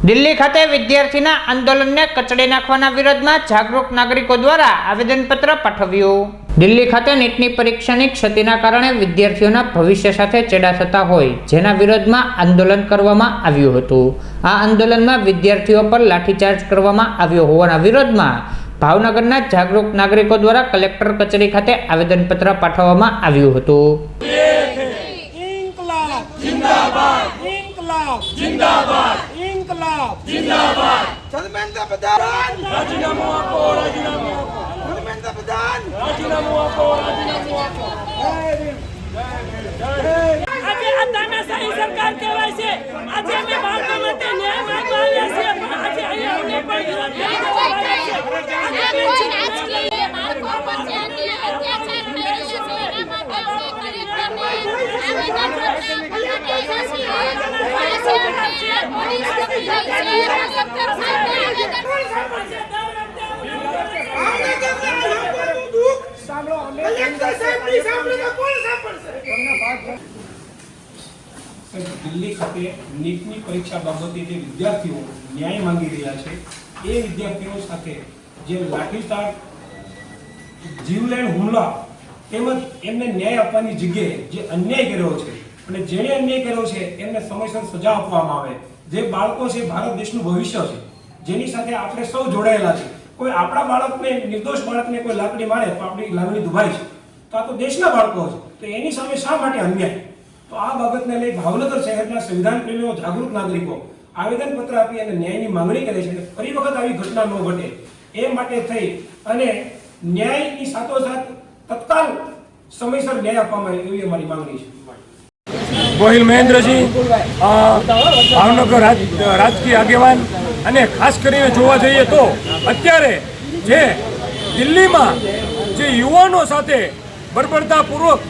દિલ્હી ખાતે વિદ્યાર્થીના આંદોલનને કચડી નાખવાના વિરોધમાં જાગૃત નાગરિકો દ્વારા આવેદનપત્ર પાઠવ્યું। દિલ્હી ખાતે નીટની પરીક્ષાની ક્ષતિના કારણે વિદ્યાર્થીઓના ભવિષ્ય સાથે ચેડા થતા હોય જેના વિરોધમાં આંદોલન કરવામાં આવ્યું હતું। આ આંદોલનમાં વિદ્યાર્થીઓ પર લાઠીચાર્જ કરવામાં આવ્યો હોવાના વિરોધમાં ભાવનગરના જાગૃત નાગરિકો દ્વારા કલેક્ટર કચેરી ખાતે આવેદનપત્ર પાઠવવામાં આવ્યું હતું। धर्मेंद्र प्रधान राजीनामा आपको धर्मेंद्र प्रधान राजीनामा आपको આજે આ તાનાશાહી સરકાર કહેવાય છે। આજે અમે બાળકો માટે ન્યાય માંગવા આવ્યા છીએ પણ આજે અહીંયા અમને પણ વિરોધ કરી દેવામાં આવ્યો છે। રાજકીય બાળકો પર જે અત્યાચાર થઈ રહ્યો છે એના માટે અમે કલેક્ટરને दिल्ली खाते नीटनी परीक्षा बाबते जे विद्यार्थीओ न्याय मांगी रह्या छे ए विद्यार्थीओ साथे जे लाठीचार्ज जीवलेण हुमला તેમજ એમને ન્યાય આપવાની જગ્યાએ જે અન્યાય કર્યો છે અને જેણે અન્યાય કર્યો છે એમને સમયસર સજા આપવામાં આવે। જે બાળકો છે ભારત દેશનું ભવિષ્ય છે જેની સાથે આપણે સૌ જોડાયેલા છે। કોઈ આપણા બાળકને નિર્દોષ બાળકને કોઈ લાકડી મારે તો આપણી લાગણી દુભાય છે તો આ તો દેશના બાળકો છે તો એની સામે શા માટે અન્યાય। તો આ બાબતને લઈ ભાવનગર શહેરના સંવિધાન પ્રેમીઓ જાગૃત નાગરિકો આવેદનપત્ર આપી અને ન્યાયની માંગણી કરે છે। ફરી વખત આવી ઘટના ન ઘટે એ માટે થઈ અને ન્યાયની સાથોસાથ तत्काल समयसर न्याय આપવામાં આવે એવી અમારી માંગણી છે। ગોહિલ મહેન્દ્રસિંહ ભાવનગર રાજકીય આગેવાન અને ખાસ કરીને જોવા જઈએ તો અત્યારે જે દિલ્હીમાં જે યુવાનો સાથે બર્બરતાપૂર્વક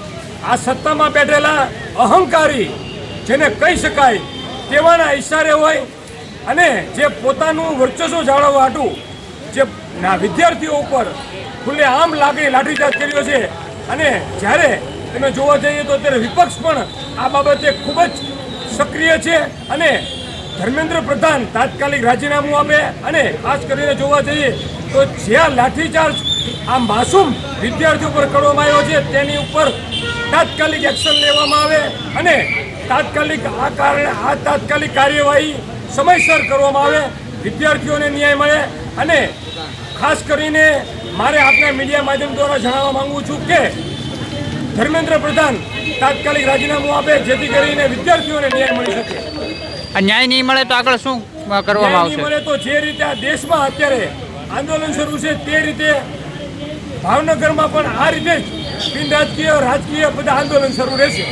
આ સત્તામાં બેઠેલા અહંકારી જેને કહી શકાય તેવાના ઇશારે હોય અને જે પોતાનું વર્ચસ્વ જાળવવા હાટું જે વિદ્યાર્થીઓ ઉપર ખુલ્લે આમ લાઠીચાર્જ કર્યો છે અને જ્યારે તમે જોવા જઈએ તો અત્યારે વિપક્ષ પણ આ બાબતે ખૂબ જ સક્રિય છે અને ધર્મેન્દ્ર પ્રધાન તાત્કાલિક રાજીનામું આપે અને ખાસ કરીને જોવા જઈએ તો જ્યાં લાઠીચાર્જ આ માસૂમ વિદ્યાર્થીઓ પર કરવામાં આવ્યો છે તેની ઉપર તાત્કાલિક એક્શન લેવામાં આવે અને તાત્કાલિક તાત્કાલિક કાર્યવાહી સમયસર કરવામાં આવે, વિદ્યાર્થીઓને ન્યાય મળે। અને ખાસ કરીને મારે આપના મીડિયા માધ્યમ દ્વારા જણાવવા માંગુ છું કે ધર્મેન્દ્ર પ્રધાન તાત્કાલિક રાજીનામું આપે જેથી કરીને વિદ્યાર્થીઓને ન્યાય મળી શકે। ન્યાય નહીં મળે તો આગળ શું કરવામાં આવશે? મળે તો જે રીતે આ દેશમાં અત્યારે આંદોલન શરૂ છે તે રીતે ભાવનગરમાં પણ આ રીતે જ બિન રાજકીય બધા આંદોલન શરૂ રહેશે।